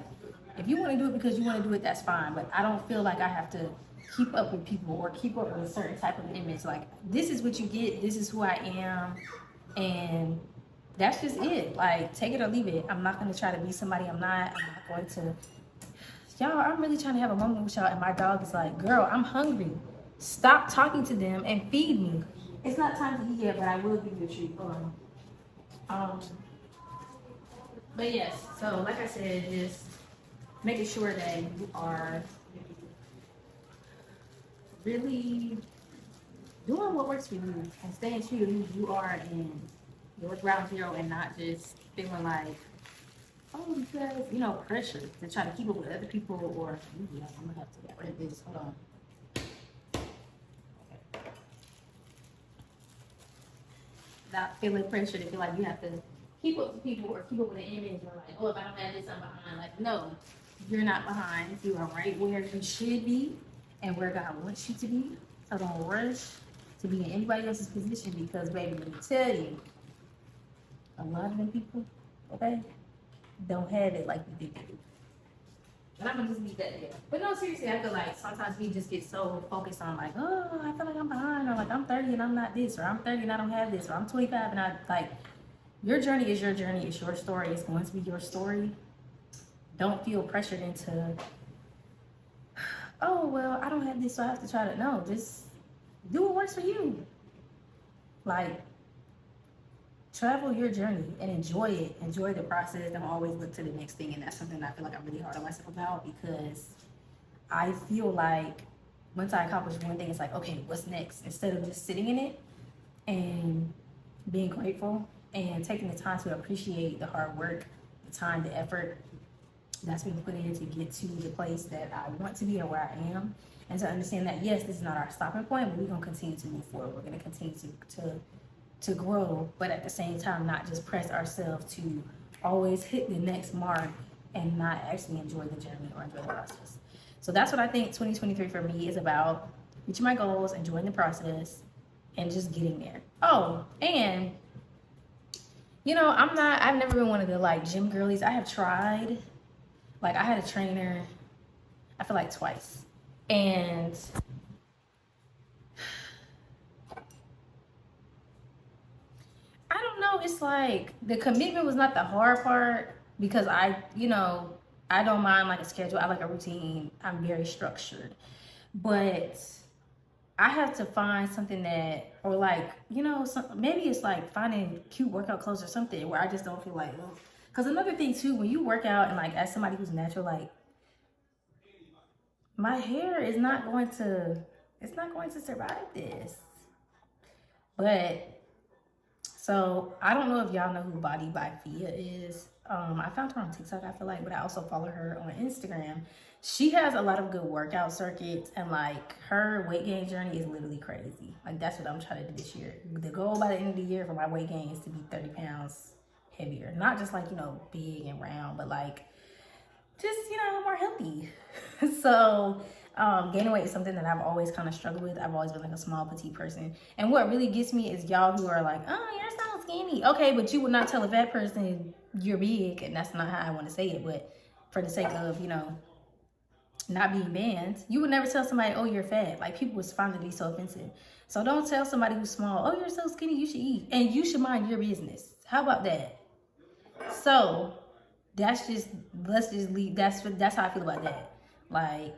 if you want to do it because you want to do it, that's fine. But I don't feel like I have to keep up with people or keep up with a certain type of image. Like, this is what you get. This is who I am. And that's just it. Like, take it or leave it. I'm not going to try to be somebody I'm not. I'm not going to. Y'all, I'm really trying to have a moment with y'all. And my dog is like, girl, I'm hungry. Stop talking to them and feed me. It's not time to eat yet, but I will give you a treat. Hold on. But yes, so like I said, just making sure that you are really doing what works for you and staying true to who you are in your ground zero, and not just feeling like, oh, because, you know, pressure to try to keep up with other people. Or, yeah, I'm gonna have to get rid of this. Hold on. Okay. Not feeling pressure to feel like you have to keep up with people or keep up with an image, or like, oh, if I don't have this, I'm behind. Like, no, you're not behind. You are right where you should be and where God wants you to be. So don't rush to be in anybody else's position, because, baby, let me tell you, a lot of them people, okay, don't have it like you do. And I'm gonna just leave that there. But no, seriously, I feel like sometimes we just get so focused on like, oh, I feel like I'm behind, or like I'm 30 and I'm not this, or I'm 30 and I don't have this, or I'm 25 and I like. Your journey is your journey. It's your story. It's going to be your story. Don't feel pressured into, oh, well, I don't have this, so I have to try to. No, just do what works for you. Like, travel your journey and enjoy it. Enjoy the process. Don't always look to the next thing. And that's something I feel like I'm really hard on myself about, because I feel like once I accomplish one thing, it's like, okay, what's next? Instead of just sitting in it and being grateful and taking the time to appreciate the hard work, the time, the effort that's been put in to get to the place that I want to be or where I am. And to understand that, yes, this is not our stopping point, but we're going to continue to move forward. We're going to continue to grow, but at the same time, not just press ourselves to always hit the next mark and not actually enjoy the journey or enjoy the process. So that's what I think 2023 for me is about: reaching my goals, enjoying the process, and just getting there. Oh, and you know, I've never been one of the like gym girlies. I have tried. Like, I had a trainer, I feel like twice. And I don't know, it's like the commitment was not the hard part, because I don't mind like a schedule. I like a routine. I'm very structured. But I have to find something that, or like, maybe it's like finding cute workout clothes or something where I just don't feel like, ugh. Because another thing too, when you work out and like as somebody who's natural, like my hair is not going to, it's not going to survive this. But so I don't know if y'all know who Body by Fia is. I found her on TikTok, I feel like, but I also follow her on Instagram. She has a lot of good workout circuits, and like her weight gain journey is literally crazy. Like, that's what I'm trying to do this year. The goal by the end of the year for my weight gain is to be 30 pounds heavier. Not just like, big and round, but like just, more healthy. So gaining weight is something that I've always kind of struggled with. I've always been like a small, petite person. And what really gets me is y'all who are like, oh, you're so skinny. Okay, but you would not tell a fat person you're big, and that's not how I want to say it. But for the sake of, not being banned, you would never tell somebody, oh, you're fat. Like, people would find it to be so offensive. So don't tell somebody who's small, oh, you're so skinny, you should eat. And you should mind your business. How about that? So let's just leave. That's how I feel about that. Like,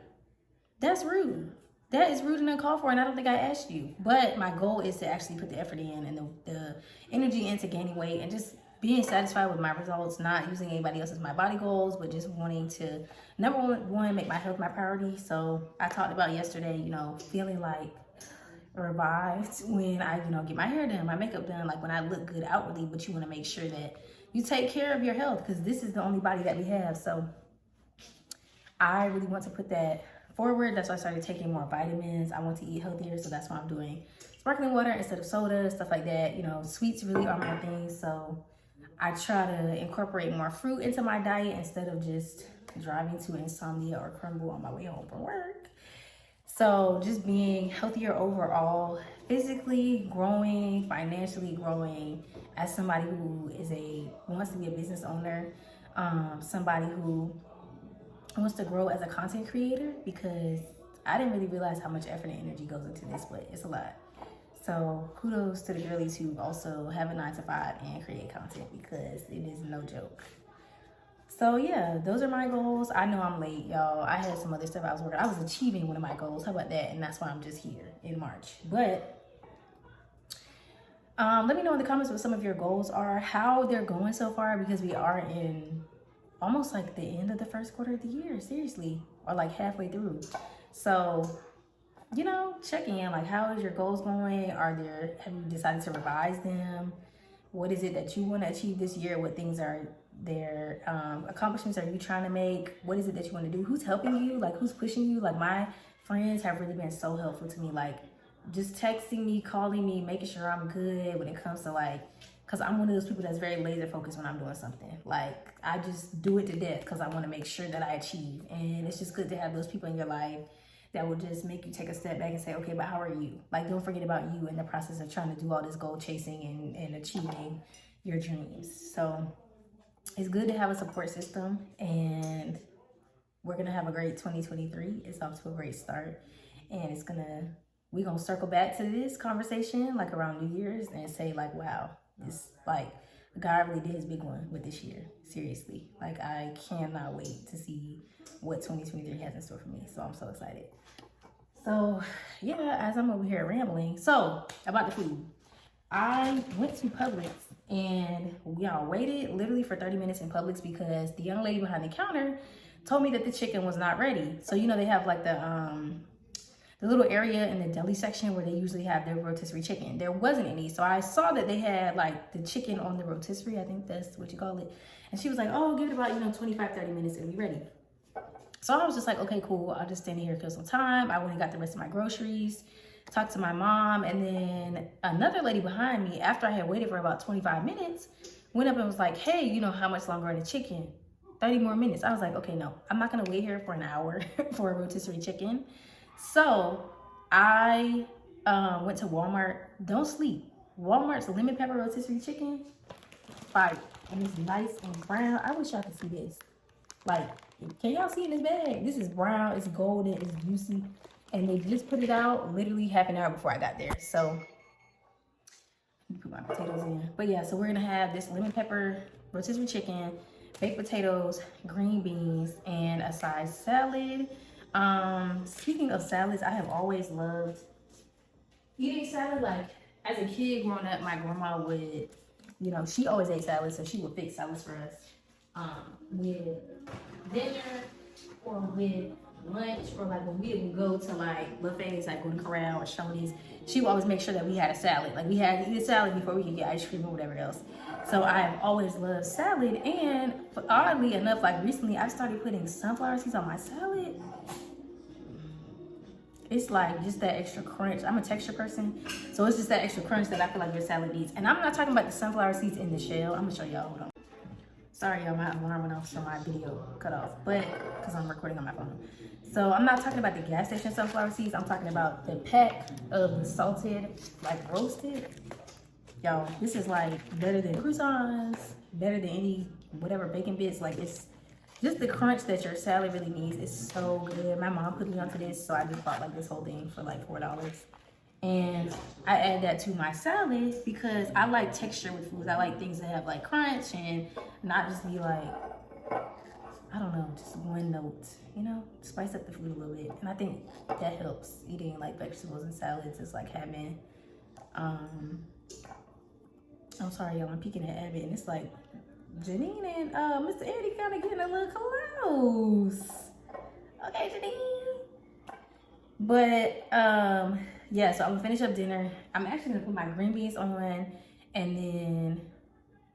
that's rude. That is rude and uncalled for, and I don't think I asked you. But my goal is to actually put the effort in and the energy into gaining weight and just being satisfied with my results, not using anybody else as my body goals, but just wanting to, number one, make my health my priority. So I talked about yesterday, feeling like revived when I, get my hair done, my makeup done, like when I look good outwardly, but you want to make sure that you take care of your health, because this is the only body that we have. So I really want to put that forward. That's why I started taking more vitamins. I want to eat healthier, so that's why I'm doing sparkling water instead of soda, stuff like that. Sweets really are my thing, so I try to incorporate more fruit into my diet instead of just driving to insomnia or crumble on my way home from work. So just being healthier overall, physically growing, financially growing, as somebody who wants to be a business owner, somebody who wants to grow as a content creator, because I didn't really realize how much effort and energy goes into this, but it's a lot. So kudos to the girlies who also have a 9-to-5 and create content, because it is no joke. So yeah, those are my goals. I know I'm late, y'all. I had some other stuff I was working. I was achieving one of my goals. How about that? And that's why I'm just here in March. But let me know in the comments what some of your goals are, how they're going so far, because we are in almost like the end of the first quarter of the year, seriously, or like halfway through. So, check in, like, how is your goals going? Have you decided to revise them? What is it that you want to achieve this year? What things are there? Accomplishments are you trying to make? What is it that you want to do? Who's helping you? Like, who's pushing you? Like, my friends have really been so helpful to me. Like, just texting me, calling me, making sure I'm good when it comes to like, because I'm one of those people that's very laser focused when I'm doing something. Like, I just do it to death because I want to make sure that I achieve. And it's just good to have those people in your life that will just make you take a step back and say, okay, but how are you? Like, don't forget about you in the process of trying to do all this goal chasing and achieving your dreams. So it's good to have a support system. And we're gonna have a great 2023. It's off to a great start, and we're gonna circle back to this conversation like around New Year's and say like, wow, it's like God really did his big one with this year. Seriously, like I cannot wait to see what 2023 has in store for me. So I'm so excited. So yeah, as I'm over here rambling, so about the food, I went to Publix and we all waited literally for 30 minutes in Publix because the young lady behind the counter told me that the chicken was not ready. So you know they have like the little area in the deli section where they usually have their rotisserie chicken. There wasn't any, so I saw that they had like the chicken on the rotisserie, I think that's what you call it. And she was like, oh, give it about 25-30 minutes, it'll be ready. So I was just like, okay, cool. I'll just stand here, kill some time. I went and got the rest of my groceries, talked to my mom, and then another lady behind me, after I had waited for about 25 minutes, went up and was like, hey, you know, how much longer are the chicken? 30 more minutes. I was like, okay, no, I'm not gonna wait here for an hour for a rotisserie chicken. So I went to Walmart. Don't sleep. Walmart's lemon pepper rotisserie chicken, fire. And it's nice and brown. I wish y'all could see this. Like, can y'all see in this bag? This is brown, it's golden, it's juicy. And they just put it out literally half an hour before I got there. So, let me put my potatoes in. But yeah, so we're gonna have this lemon pepper rotisserie chicken, baked potatoes, green beans, and a side salad. Speaking of salads, I have always loved eating salad. Like, as a kid growing up, my grandma would, you know, she always ate salad, so she would fix salads for us. With dinner or with lunch, or like when we would go to like buffets like Golden Corral or Shoney's, she would always make sure that we had a salad. Like we had to eat a salad before we could get ice cream or whatever else. So I've always loved salad, and oddly enough, like recently I started putting sunflower seeds on my salad. It's like just that extra crunch. I'm a texture person, so it's just that extra crunch that I feel like your salad needs. And I'm not talking about the sunflower seeds in the shell. I'm gonna show y'all. Hold on. Sorry, y'all, my alarm went off, so my video cut off, but because I'm recording on my phone. So I'm not talking about the gas station sunflower seeds. I'm talking about the pack of the salted, like roasted. Y'all, this is like better than croutons, better than any whatever bacon bits. Like, it's just the crunch that your salad really needs. It's so good. My mom put me onto this, so I just bought like this whole thing for like $4. And I add that to my salad because I like texture with foods. I like things that have like crunch and not just be like, I don't know, just one note, you know, spice up the food a little bit. And I think that helps eating like vegetables and salads. It's like having, I'm sorry, y'all, I'm peeking at Abbott, and it's like Janine and Mr. Eddie kind of getting a little close. Okay, Janine. But, yeah, so I'm gonna finish up dinner. I'm actually gonna put my green beans on and then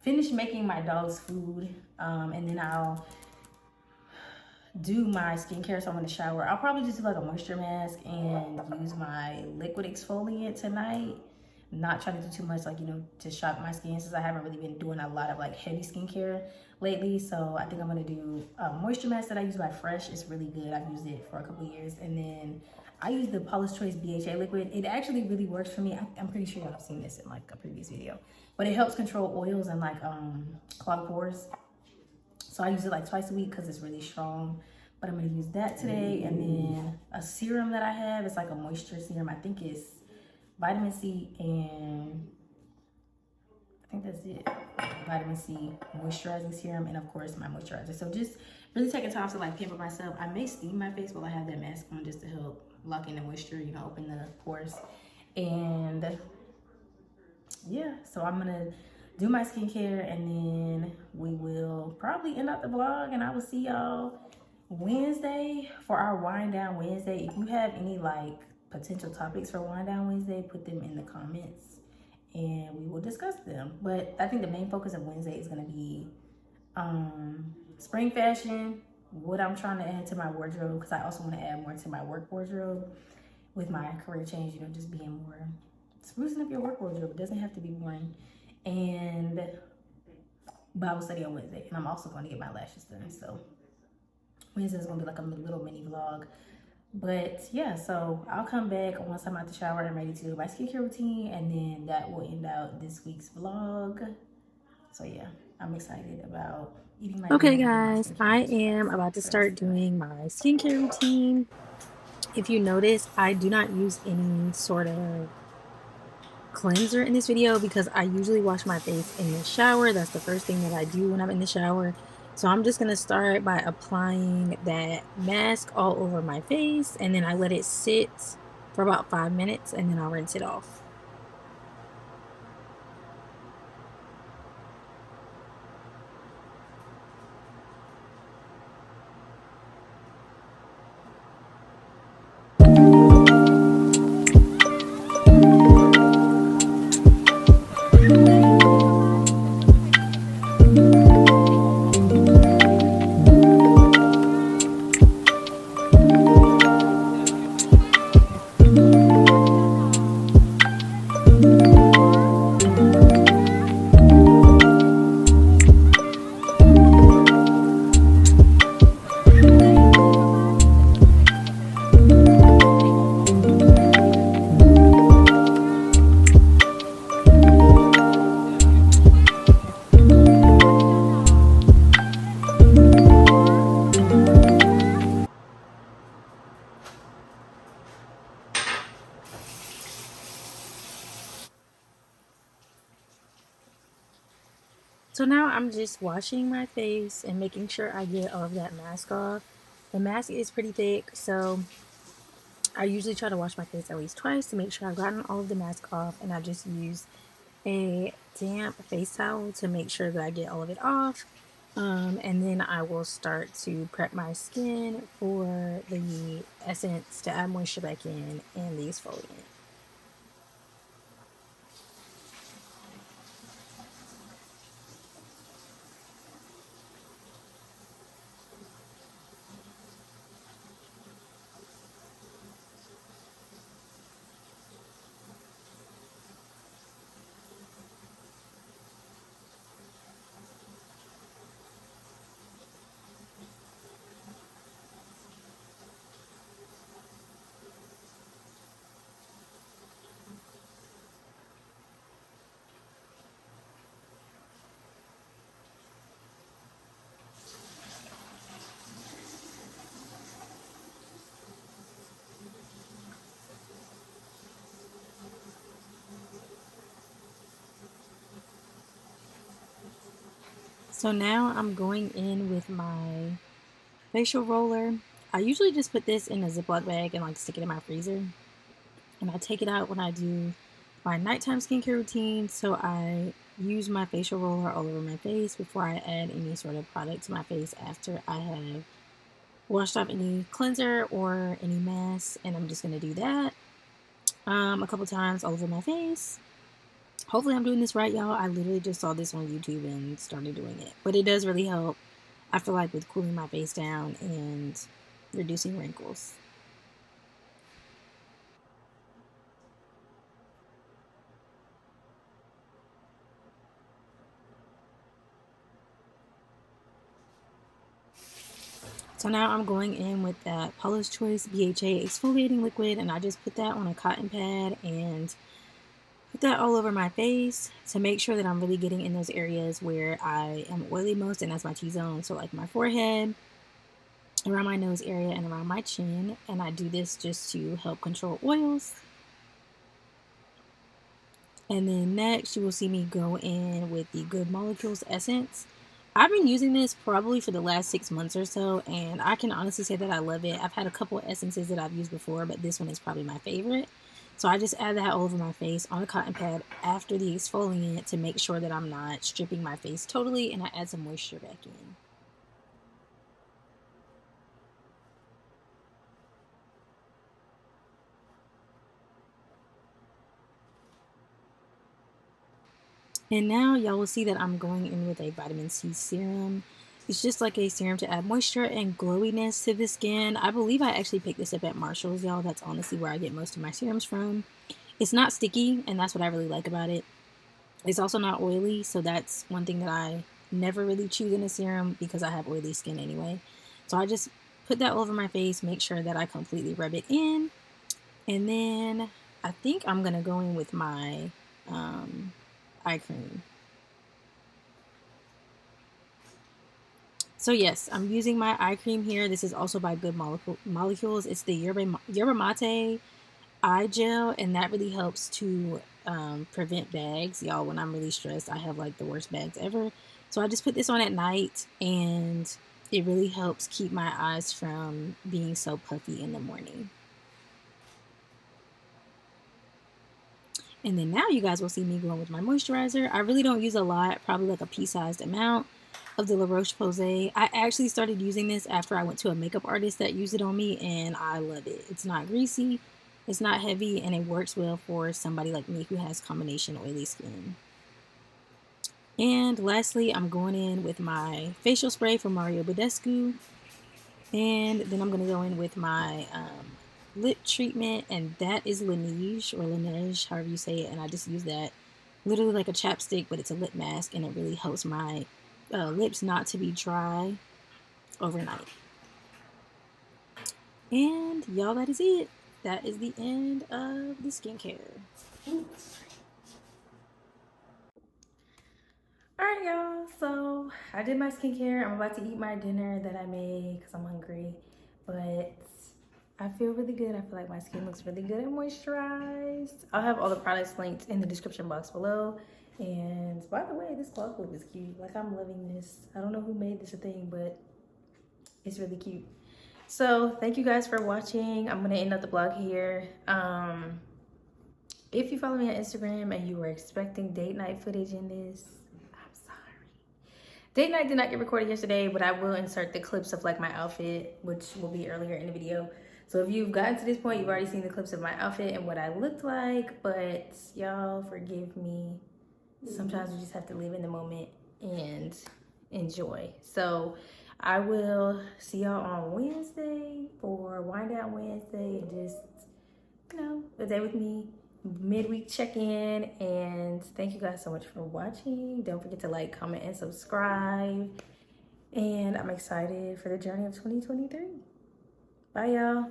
finish making my dog's food. And then I'll do my skincare. So I'm gonna shower. I'll probably just do like a moisture mask and use my liquid exfoliant tonight. Not trying to do too much, like, you know, to shock my skin, since I haven't really been doing a lot of like heavy skincare lately. So I think I'm gonna do a moisture mask that I use by Fresh. It's really good. I've used it for a couple of years. And then I use the Paula's Choice BHA liquid. It actually really works for me. I'm pretty sure y'all have seen this in like a previous video, but it helps control oils and like clogged pores. So I use it like twice a week because it's really strong. But I'm gonna use that today. And then a serum that I have, it's like a moisture serum. I think it's vitamin C and I think that's it. Vitamin C moisturizing serum, and of course my moisturizer. So just really taking time to like pamper myself. I may steam my face while I have that mask on just to help lock in the moisture, you know, open the pores. And yeah, so I'm gonna do my skincare and then we will probably end up the vlog, and I will see y'all Wednesday for our wind down Wednesday. If you have any like potential topics for wind down Wednesday, put them in the comments and we will discuss them. But I think the main focus of Wednesday is going to be spring fashion, what I'm trying to add to my wardrobe, because I also want to add more to my work wardrobe with my career change, you know, just being more sprucing up your work wardrobe. It doesn't have to be boring. And Bible study on Wednesday, and I'm also going to get my lashes done. So Wednesday is going to be like a little mini vlog. But yeah, so I'll come back once I'm out the shower and ready to do my skincare routine, and then that will end out this week's vlog. So yeah. I'm excited about eating my Okay dinner and doing my guys, skincare I routine. am about to So let's start do it. doing my skincare routine. If you notice, I do not use any sort of cleanser in this video because I usually wash my face in the shower. That's the first thing that I do when I'm in the shower. So I'm just going to start by applying that mask all over my face, and then I let it sit for about 5 minutes and then I'll rinse it off. So now I'm just washing my face and making sure I get all of that mask off. The mask is pretty thick, so I usually try to wash my face at least twice to make sure I've gotten all of the mask off, and I just use a damp face towel to make sure that I get all of it off. And then I will start to prep my skin for the essence to add moisture back in and the exfoliant. So now I'm going in with my facial roller. I usually just put this in a Ziploc bag and like stick it in my freezer. And I take it out when I do my nighttime skincare routine. So I use my facial roller all over my face before I add any sort of product to my face after I have washed off any cleanser or any mask. And I'm just going to do that a couple times all over my face. Hopefully I'm doing this right, y'all. I literally just saw this on YouTube and started doing it. But it does really help, I feel like, with cooling my face down and reducing wrinkles. So now I'm going in with that Paula's Choice BHA exfoliating liquid, and I just put that on a cotton pad and put that all over my face to make sure that I'm really getting in those areas where I am oily most, and that's my T-zone. So like my forehead, around my nose area, and around my chin. And I do this just to help control oils. And then next you will see me go in with the Good Molecules Essence. I've been using this probably for the last 6 months or so, and I can honestly say that I love it. I've had a couple of essences that I've used before, but this one is probably my favorite. So I just add that all over my face on a cotton pad after the exfoliant to make sure that I'm not stripping my face totally, and I add some moisture back in. And now y'all will see that I'm going in with a vitamin C serum. It's just like a serum to add moisture and glowiness to the skin. I believe I actually picked this up at Marshall's, y'all. That's honestly where I get most of my serums from. It's not sticky, and that's what I really like about it. It's also not oily, so that's one thing that I never really choose in a serum because I have oily skin anyway. So I just put that all over my face, make sure that I completely rub it in. And then I think I'm going to go in with my eye cream. So yes, I'm using my eye cream here. This is also by Good Molecules. It's the yerba mate eye gel, and that really helps to prevent bags. Y'all, when I'm really stressed, I have like the worst bags ever. So I just put this on at night, and it really helps keep my eyes from being so puffy in the morning. And then now you guys will see me going with my moisturizer. I really don't use a lot, probably like a pea-sized amount of the La Roche-Posay. I actually started using this after I went to a makeup artist that used it on me, and I love it. It's not greasy, it's not heavy, and it works well for somebody like me who has combination oily skin. And lastly, I'm going in with my facial spray from Mario Badescu. And then I'm going to go in with my lip treatment, and that is Laneige, or Laneige, however you say it. And I just use that literally like a chapstick, but it's a lip mask, and it really helps my lips not to be dry overnight. And y'all, that is it. That is the end of the skincare. All right, y'all. So I did my skincare. I'm about to eat my dinner that I made because I'm hungry. But I feel really good. I feel like my skin looks really good and moisturized. I'll have all the products linked in the description box below. And by the way, this cloth look is cute. Like, I'm loving this. I don't know who made this a thing, but it's really cute. So thank you guys for watching. I'm gonna end up the vlog here. If you follow me on Instagram and you were expecting date night footage in this, I'm sorry. Date night did not get recorded yesterday, but I will insert the clips of like my outfit, which will be earlier in the video. So if you've gotten to this point, you've already seen the clips of my outfit and what I looked like, but y'all forgive me. Sometimes we just have to live in the moment and enjoy. So I will see y'all on Wednesday for Wind Down Wednesday, and just, you know, a day with me, midweek check-in. And thank you guys so much for watching. Don't forget to like, comment, and subscribe. And I'm excited for the journey of 2023. Bye, y'all.